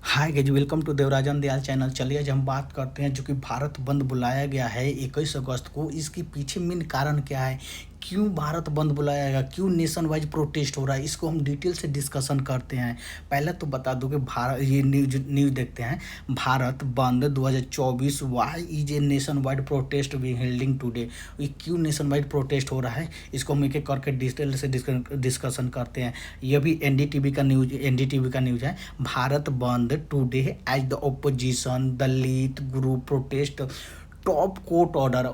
Hi guys, welcome to Devarajan Dayal channel. चलिए आज हम बात करते हैं जो कि भारत बंद बुलाया गया है 21 अगस्त को। इसके पीछे मेन कारण क्या है, क्यों भारत बंद बुलाया गया, क्यों नेशन वाइज प्रोटेस्ट हो रहा है, इसको हम डिटेल से डिस्कशन करते हैं। पहले तो बता दूं कि भारत ये न्यूज देखते हैं। Bharat Bandh 2024 why is a nation wide protest we helding today. ये क्यों नेशन वाइड प्रोटेस्ट हो रहा है, इसको हम एक एक करके डिटेल से डिस्कशन करते हैं। ये भी एनडीटीवी का न्यूज है। Bharat Bandh today as the opposition Dalit group protest top court order.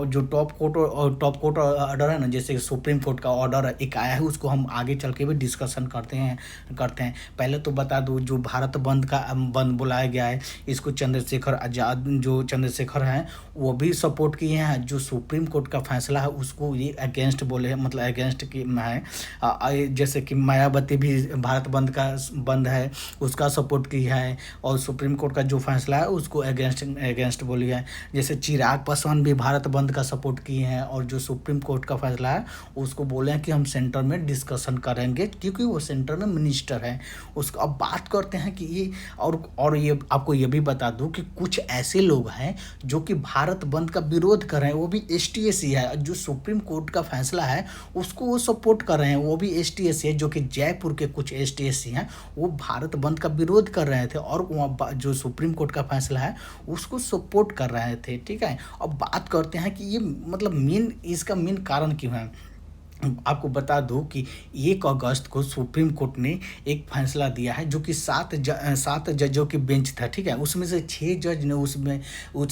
जो टॉप कोर्ट ऑर्डर है ना, जैसे सुप्रीम कोर्ट का ऑर्डर एक आया है, उसको हम आगे चल के भी डिस्कशन करते हैं। पहले तो बता दूं, जो भारत बंद बुलाया गया है, इसको चंद्रशेखर आज़ाद जो चंद्रशेखर हैं वो भी सपोर्ट किए हैं। जो सुप्रीम कोर्ट का फैसला है उसको ये अगेंस्ट बोले हैं, मतलब अगेंस्ट की है। जैसे कि मायावती भी भारत बंद है उसका सपोर्ट की है, और सुप्रीम कोर्ट का जो फैसला है उसको अगेंस्ट बोली है। जैसे चिराग पासवान भी भारत बंद का सपोर्ट किए हैं, और जो सुप्रीम कोर्ट का फैसला है उसको बोले हैं कि हम सेंटर में डिस्कशन करेंगे, क्योंकि वो सेंटर में मिनिस्टर हैं। उसको अब बात करते हैं कि ये और ये आपको ये भी बता दूं कि कुछ ऐसे लोग हैं जो कि भारत बंद का विरोध कर रहे हैं, वो भी एसटीएसी है। जो सुप्रीम कोर्ट का फैसला है उसको वो सपोर्ट कर रहे हैं, वो भी एसटीएसी है। जो कि जयपुर के कुछ एसटीएसी हैं वो भारत बंद का विरोध कर रहे थे, और जो सुप्रीम कोर्ट का फैसला है उसको सपोर्ट कर रहे थे। ठीक है, अब बात करते हैं कि ये मतलब इसका मेन कारण क्यों है। आपको बता दूं कि 1 अगस्त को सुप्रीम कोर्ट ने एक फैसला दिया है, जो कि 7 जजों की बेंच था। ठीक है, उसमें से 6 जज ने उस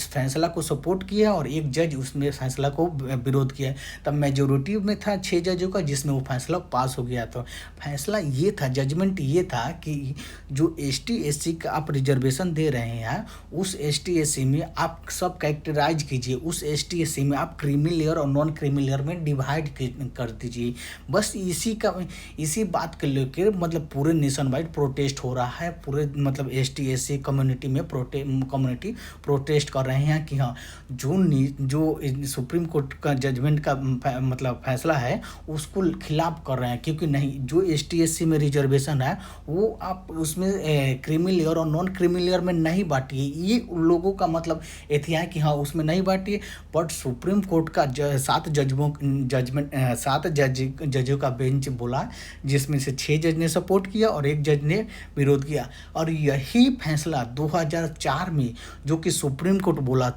फैसला को सपोर्ट किया, और एक जज उसमें फैसला को विरोध किया। तब मेजोरिटी में था 6 जजों का, जिसमें वो फैसला पास हो गया। तो फैसला ये था, जजमेंट ये था कि जो ST SC का आप रिजर्वेशन दे रहे हैं, उस ST SC में आप सब कैरेक्टराइज कीजिए। उस ST SC में आप क्रीमी लेयर और नॉन क्रीमी लेयर में डिवाइड कर दीजिए। बस इसी बात को लेकर मतलब पूरे नेशन वाइड प्रोटेस्ट हो रहा है। पूरे मतलब ST SC कम्युनिटी में प्रोटेस्ट कर रहे हैं कि हाँ, जो सुप्रीम कोर्ट का जजमेंट का मतलब फैसला है उसको खिलाफ कर रहे हैं। क्योंकि नहीं, जो ST SC में रिजर्वेशन है वो आप उसमें क्रीमी लेयर और नॉन क्रीमी लेयर में नहीं बांटिए। ये उन लोगों का मतलब एथिया है कि हाँ उसमें नहीं बांटिए। बट सुप्रीम कोर्ट का 7 जजों का बेंच बोला, जिसमें से 6 जज ने सपोर्ट किया और 1 जज ने विरोध किया। और यही फैसला 2004 में जो कि सुप्रीम कोर्ट बोला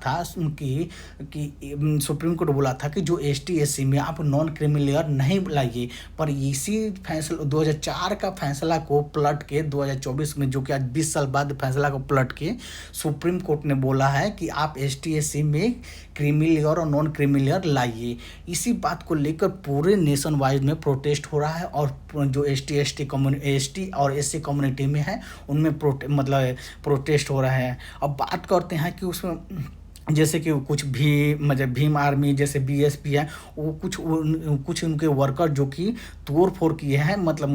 था कि जो ST SC में आप नॉन क्रीमी लेयर नहीं लाइए। पर इसी फैसला 2004 का फैसला को पलट के 2024 में, जो कि आज 20 साल बाद फैसला को पलट के सुप्रीम कोर्ट ने बोला है कि आप ST SC में क्रीमी लेयर और नॉन क्रीमी लेयर लाइए। इसी बात को लेकर पूरे नेशन वाइड में प्रोटेस्ट हो रहा है, और जो ST और SC कम्युनिटी में है उनमें प्रोटेस्ट हो रहा है। अब बात करते हैं कि उसमें जैसे कि कुछ भी मतलब भीम आर्मी जैसे BSP है, वो कुछ उनके वर्कर जो कि तोड़ फोड़ किए हैं, मतलब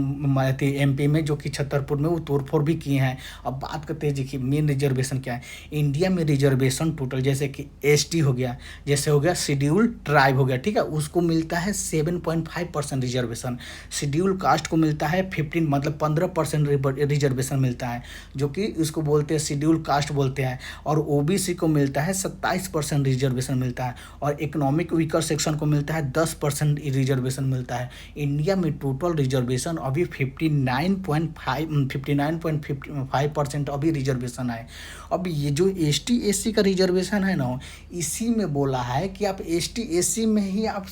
MP में जो कि छतरपुर में वो तोड़ फोड़ भी किए हैं। अब बात करते हैं देखिए मेन रिजर्वेशन क्या है। इंडिया में रिजर्वेशन टोटल जैसे कि ST हो गया, जैसे हो गया शेड्यूल ट्राइब हो गया, ठीक है, उसको मिलता है 7.5% रिजर्वेशन। शेड्यूल कास्ट को मिलता है 15% रिजर्वेशन मिलता है, जो कि उसको बोलते हैं शेड्यूल कास्ट बोलते हैं। और OBC को मिलता है 27% रिजर्वेशन मिलता है, और इकोनॉमिक वीकर सेक्शन को मिलता है 10% रिजर्वेशन मिलता है। इंडिया में टोटल रिजर्वेशन अभी 59.5% अभी रिजर्वेशन है। अब ये जो ST SC का रिजर्वेशन है ना, इसी में बोला है कि आप ST SC में ही आप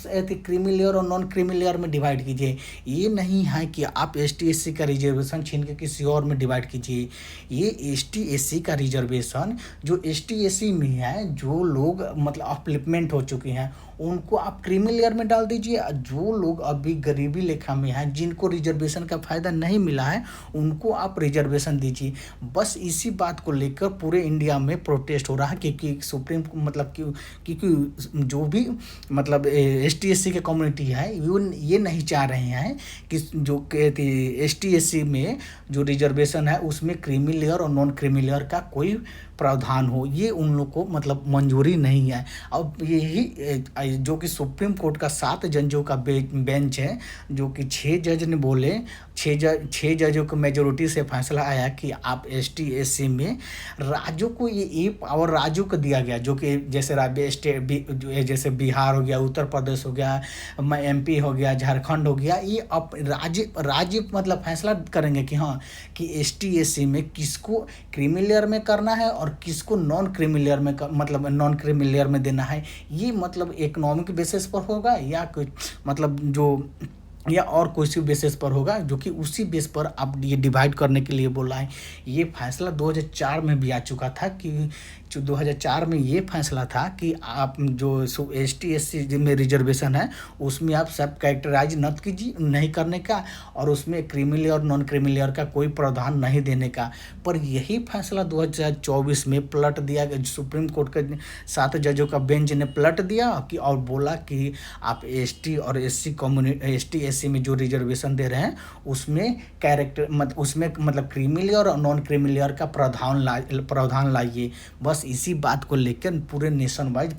क्रीमी लेयर और नॉन क्रीमी लेयर में डिवाइड कीजिए। ये नहीं है कि आप ST SC का रिजर्वेशन छीन के किसी और में डिवाइड कीजिए। ये ST SC का रिजर्वेशन जो ST SC में है, जो लोग मतलब अपलिफ्टमेंट हो चुके हैं उनको आप क्रीमी लेयर में डाल दीजिए। जो लोग अभी गरीबी रेखा में हैं, जिनको रिजर्वेशन का फ़ायदा नहीं मिला है, उनको आप रिजर्वेशन दीजिए। बस इसी बात को लेकर पूरे इंडिया में प्रोटेस्ट हो रहा है, क्योंकि सुप्रीम मतलब क्योंकि जो भी मतलब ST SC के कम्युनिटी है ये नहीं चाह रहे हैं कि जो ST SC में जो रिजर्वेशन है उसमें क्रीमी लेयर और नॉन क्रीमी लेयर का कोई प्रावधान हो, ये उन लोग को मतलब मंजूरी नहीं है। अब यही जो कि सुप्रीम कोर्ट का 7 जजों का बेंच है, जो कि 6 जज ने बोले, 6 जजों को मेजोरिटी से फैसला आया कि आप एसटी एससी में राज्यों को ये पावर राज्यों को दिया गया, जो कि जैसे राज्य स्टेट जैसे बिहार हो गया, उत्तर प्रदेश हो गया, एमपी हो गया, झारखंड हो गया, ये अब राज्य राज्य मतलब फैसला करेंगे कि हाँ कि एसटी एससी में किसको क्रीमी लेयर में करना है और किसको नॉन क्रीमी लेयर में मतलब नॉन क्रीमी लेयर में देना है। ये मतलब इकोनॉमिक बेसिस पर होगा या कुछ मतलब जो या और किसी बेसिस पर होगा, जो कि उसी बेस पर अब ये डिवाइड करने के लिए बोला है। ये फैसला 2004 में भी आ चुका था कि जो 2004 में ये फैसला था कि आप जो एस टी एस सी में रिजर्वेशन है उसमें आप सब कैरेक्टराइज नत कीजिए नहीं करने का, और उसमें क्रीमी लेयर और नॉन क्रीमी लेयर का कोई प्रावधान नहीं देने का। पर यही फैसला 2024 में पलट दिया गया, सुप्रीम कोर्ट के 7 जजों का बेंच ने पलट दिया कि और बोला कि आप एसटी और एससी कम्युनिटी एसटी एससी में जो रिजर्वेशन दे रहे हैं उसमें उसमें मतलब क्रीमी लेयर और नॉन क्रीमी लेयर का प्रावधान लाइए। बस इसी बात को लेकर पूरे नेशन वाइज